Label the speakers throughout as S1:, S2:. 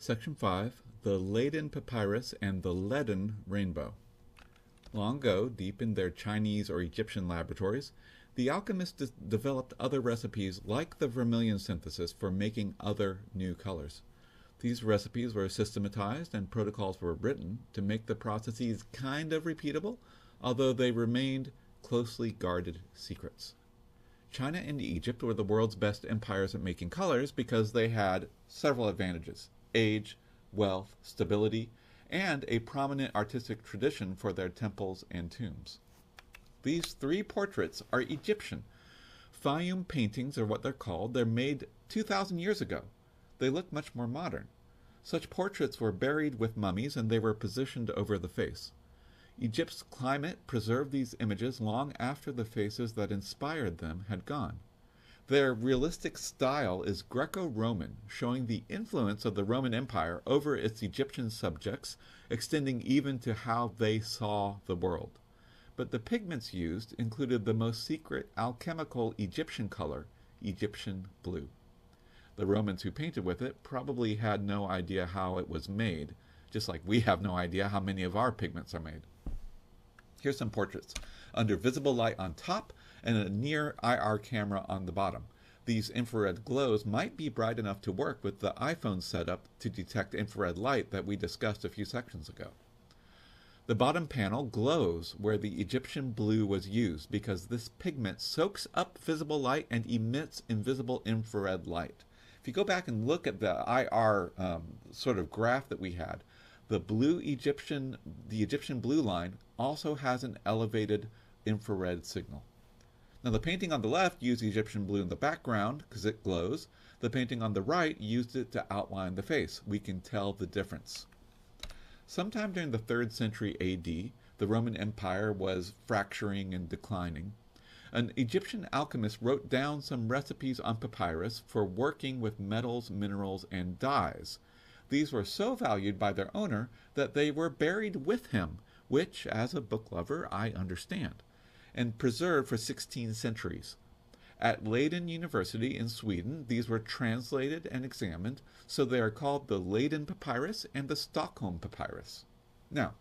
S1: Section 5, the Leyden Papyrus and the Leaden Rainbow. Long ago, deep in their Chinese or Egyptian laboratories, the alchemists developed other recipes like the vermilion synthesis for making other new colors. These recipes were systematized and protocols were written to make the processes kind of repeatable, although they remained closely guarded secrets. China and Egypt were the world's best empires at making colors because they had several advantages: age, wealth, stability, and a prominent artistic tradition for their temples and tombs. These three portraits are Egyptian. Fayum paintings are what they're called. They're made 2,000 years ago. They look much more modern. Such portraits were buried with mummies and they were positioned over the face. Egypt's climate preserved these images long after the faces that inspired them had gone. Their realistic style is Greco-Roman, showing the influence of the Roman Empire over its Egyptian subjects, extending even to how they saw the world. But the pigments used included the most secret alchemical Egyptian color, Egyptian blue. The Romans who painted with it probably had no idea how it was made, just like we have no idea how many of our pigments are made. Here's some portraits under visible light on top and a near IR camera on the bottom. These infrared glows might be bright enough to work with the iPhone setup to detect infrared light that we discussed a few sections ago. The bottom panel glows where the Egyptian blue was used because this pigment soaks up visible light and emits invisible infrared light. If you go back and look at the IR sort of graph that we had, the Egyptian blue line also has an elevated infrared signal. Now the painting on the left used Egyptian blue in the background because it glows. The painting on the right used it to outline the face. We can tell the difference. Sometime during the 3rd century AD, the Roman Empire was fracturing and declining. An Egyptian alchemist wrote down some recipes on papyrus for working with metals, minerals, and dyes. These were so valued by their owner that they were buried with him, which, as a book lover, I understand, and preserved for 16 centuries. At Leiden University in Sweden, these were translated and examined, so they are called the Leyden Papyrus and the Stockholm Papyrus. Now,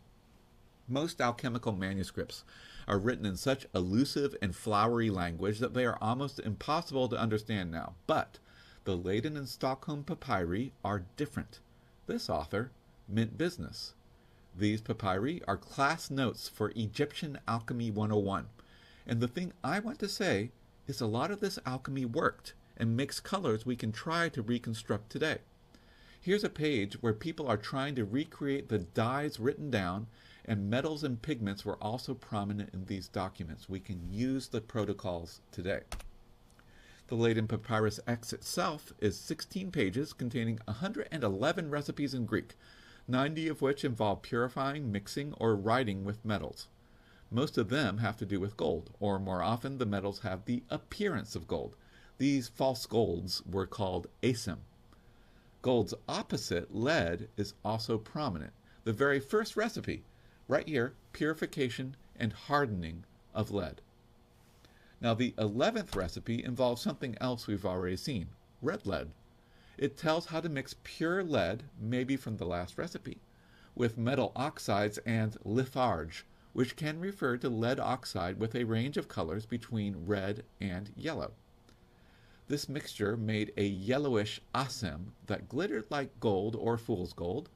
S1: most alchemical manuscripts are written in such elusive and flowery language that they are almost impossible to understand now, but the Leiden and Stockholm papyri are different. This author meant business. These papyri are class notes for Egyptian Alchemy 101, and the thing I want to say is a lot of this alchemy worked and makes colors we can try to reconstruct today. Here's a page where people are trying to recreate the dyes written down, and metals and pigments were also prominent in these documents. We can use the protocols today. The Leyden Papyrus X itself is 16 pages containing 111 recipes in Greek, 90 of which involve purifying, mixing, or writing with metals. Most of them have to do with gold, or more often the metals have the appearance of gold. These false golds were called asim. Gold's opposite, lead, is also prominent. The very first recipe, right here, purification and hardening of lead. Now the 11th recipe involves something else we've already seen, red lead. It tells how to mix pure lead, maybe from the last recipe, with metal oxides and litharge, which can refer to lead oxide with a range of colors between red and yellow. This mixture made a yellowish asim that glittered like gold or fool's gold.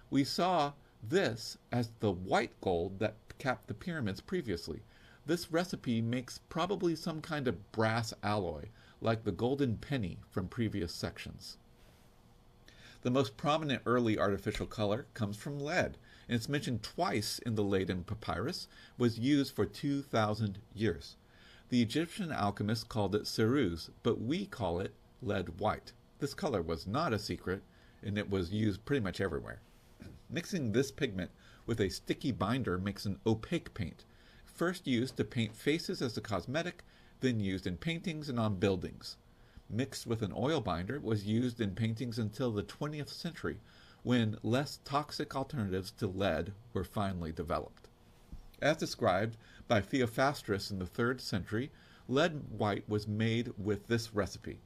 S1: We saw this as the white gold that capped the pyramids previously. This recipe makes probably some kind of brass alloy, like the golden penny from previous sections. The most prominent early artificial color comes from lead, and it's mentioned twice in the Leyden Papyrus, was used for 2,000 years. The Egyptian alchemists called it ceruse, but we call it lead white. This color was not a secret, and it was used pretty much everywhere. Mixing this pigment with a sticky binder makes an opaque paint, first used to paint faces as a cosmetic, then used in paintings and on buildings. Mixed with an oil binder, was used in paintings until the 20th century, when less toxic alternatives to lead were finally developed. As described by Theophrastus in the 3rd century, lead white was made with this recipe.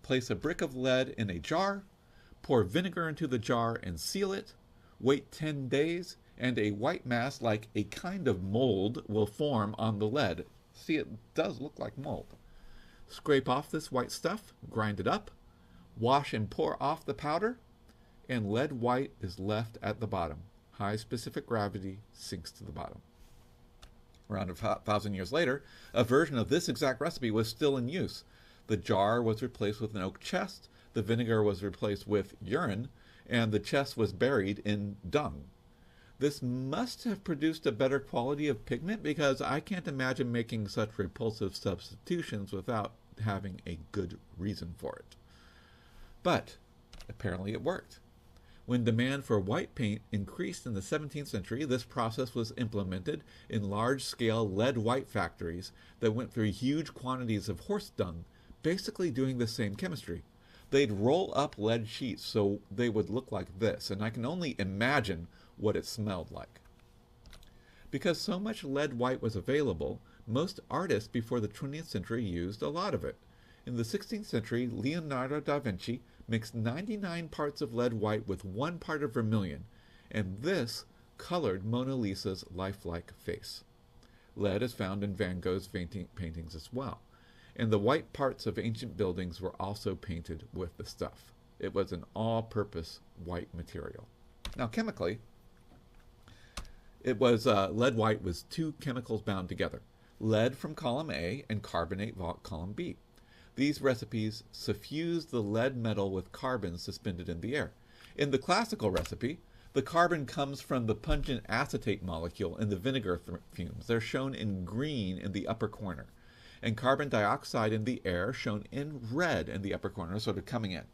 S1: Place a brick of lead in a jar, Pour vinegar into the jar and seal it. Wait 10 days, and a white mass like a kind of mold will form on the lead. See, it does look like mold. Scrape off this white stuff, grind it up, wash and pour off the powder, and lead white is left at the bottom. High specific gravity sinks to the bottom. Around 1,000 years later, a version of this exact recipe was still in use. The jar was replaced with an oak chest, the vinegar was replaced with urine, and the chest was buried in dung. This must have produced a better quality of pigment because I can't imagine making such repulsive substitutions without having a good reason for it. But apparently it worked. When demand for white paint increased in the 17th century, this process was implemented in large-scale lead-white factories that went through huge quantities of horse dung, basically doing the same chemistry. They'd roll up lead sheets so they would look like this, and I can only imagine what it smelled like. Because so much lead white was available, most artists before the 20th century used a lot of it. In the 16th century, Leonardo da Vinci mixed 99 parts of lead white with 1 part of vermilion, and this colored Mona Lisa's lifelike face. Lead is found in Van Gogh's paintings as well, and the white parts of ancient buildings were also painted with the stuff. It was an all-purpose white material. Now, chemically, it was lead white was 2 chemicals bound together, lead from column A and carbonate column B. These recipes suffuse the lead metal with carbon suspended in the air. In the classical recipe, the carbon comes from the pungent acetate molecule in the vinegar fumes. They're shown in green in the upper corner, and carbon dioxide in the air shown in red in the upper corner, sort of coming in.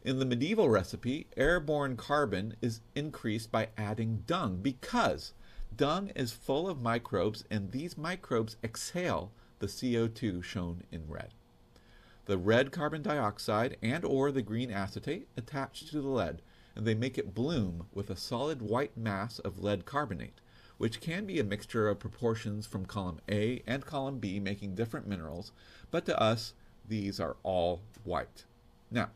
S1: In the medieval recipe, airborne carbon is increased by adding dung because dung is full of microbes, and these microbes exhale the CO2 shown in red. The red carbon dioxide and or the green acetate attach to the lead, and they make it bloom with a solid white mass of lead carbonate, which can be a mixture of proportions from column A and column B, making different minerals, but to us, these are all white. Now,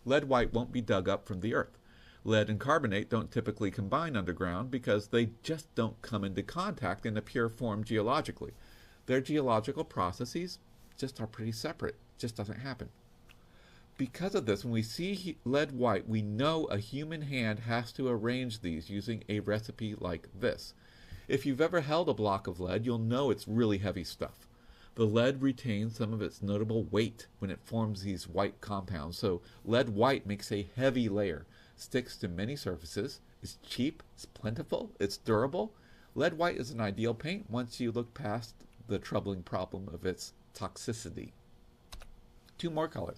S1: lead white won't be dug up from the earth. Lead and carbonate don't typically combine underground because they just don't come into contact in a pure form geologically. Their geological processes just are pretty separate. It just doesn't happen. Because of this, when we see lead white, we know a human hand has to arrange these using a recipe like this. If you've ever held a block of lead, you'll know it's really heavy stuff. The lead retains some of its notable weight when it forms these white compounds, so lead white makes a heavy layer, sticks to many surfaces, is cheap, it's plentiful, it's durable. Lead white is an ideal paint once you look past the troubling problem of its toxicity. 2 more colors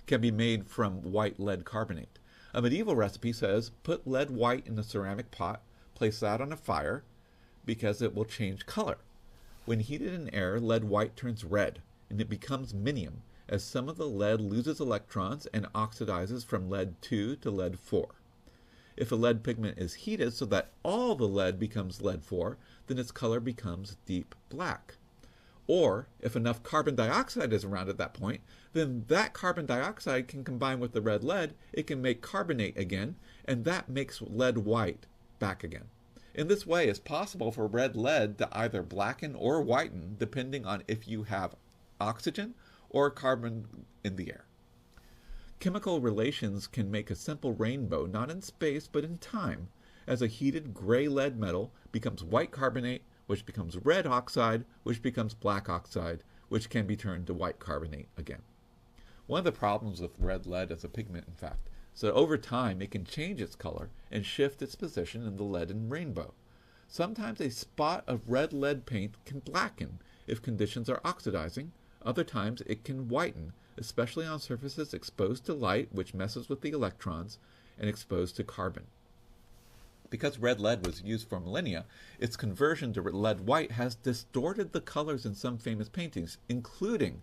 S1: can be made from white lead carbonate. A medieval recipe says, put lead white in a ceramic pot, place that on a fire, because it will change color. When heated in air, lead white turns red, and it becomes minium, as some of the lead loses electrons and oxidizes from lead 2 to lead 4. If a lead pigment is heated so that all the lead becomes lead 4, then its color becomes deep black. Or, if enough carbon dioxide is around at that point, then that carbon dioxide can combine with the red lead, it can make carbonate again, and that makes lead white back again. In this way, it's possible for red lead to either blacken or whiten depending on if you have oxygen or carbon in the air. Chemical relations can make a simple rainbow not in space but in time, as a heated gray lead metal becomes white carbonate, which becomes red oxide, which becomes black oxide, which can be turned to white carbonate again. One of the problems with red lead as a pigment, in fact, is that over time it can change its color and shift its position in the Leyden rainbow. Sometimes a spot of red lead paint can blacken if conditions are oxidizing. Other times it can whiten, especially on surfaces exposed to light, which messes with the electrons, and exposed to carbon. Because red lead was used for millennia, its conversion to lead white has distorted the colors in some famous paintings, including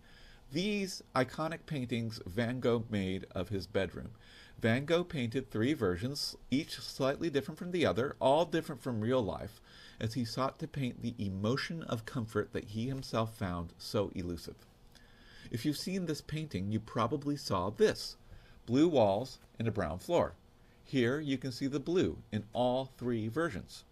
S1: these iconic paintings Van Gogh made of his bedroom. Van Gogh painted 3 versions, each slightly different from the other, all different from real life, as he sought to paint the emotion of comfort that he himself found so elusive. If you've seen this painting, you probably saw this. blue walls, and a brown floor. Here you can see the blue in all three versions.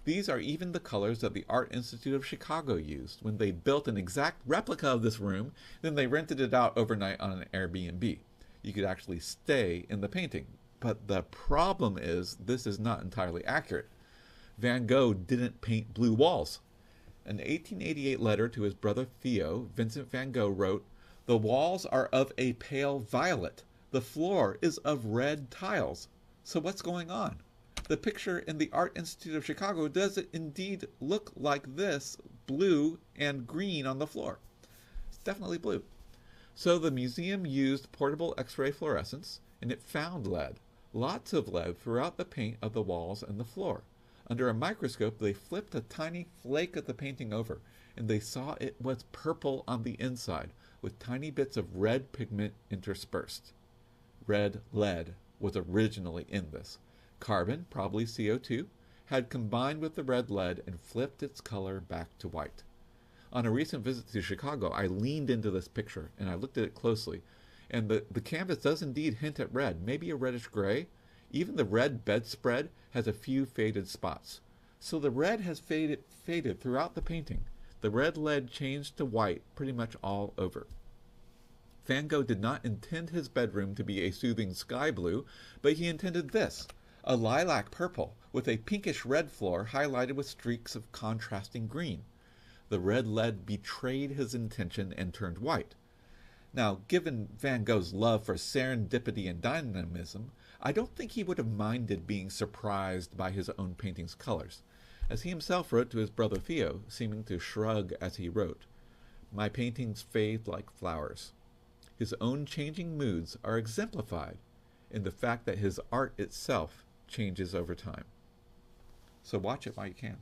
S1: These are even the colors that the Art Institute of Chicago used when they built an exact replica of this room, then they rented it out overnight on an Airbnb. You could actually stay in the painting. But the problem is, this is not entirely accurate. Van Gogh didn't paint blue walls. In an 1888 letter to his brother Theo, Vincent van Gogh wrote, "The walls are of a pale violet. The floor is of red tiles." So what's going on? The picture in the Art Institute of Chicago does indeed look like this, blue and green on the floor. It's definitely blue. So the museum used portable X-ray fluorescence, and it found lead. Lots of lead throughout the paint of the walls and the floor. Under a microscope, they flipped a tiny flake of the painting over, and they saw it was purple on the inside, with tiny bits of red pigment interspersed. Red lead was originally in this. Carbon, probably CO2, had combined with the red lead and flipped its color back to white. On a recent visit to Chicago, I leaned into this picture and I looked at it closely, and the canvas does indeed hint at red, maybe a reddish gray. Even the red bedspread has a few faded spots. So the red has faded throughout the painting. The red lead changed to white pretty much all over. Van Gogh did not intend his bedroom to be a soothing sky blue, but he intended this, a lilac purple with a pinkish red floor highlighted with streaks of contrasting green. The red lead betrayed his intention and turned white. Now, given Van Gogh's love for serendipity and dynamism, I don't think he would have minded being surprised by his own painting's colors. As he himself wrote to his brother Theo, seeming to shrug as he wrote, "My paintings fade like flowers." His own changing moods are exemplified in the fact that his art itself changes over time. So watch it while you can.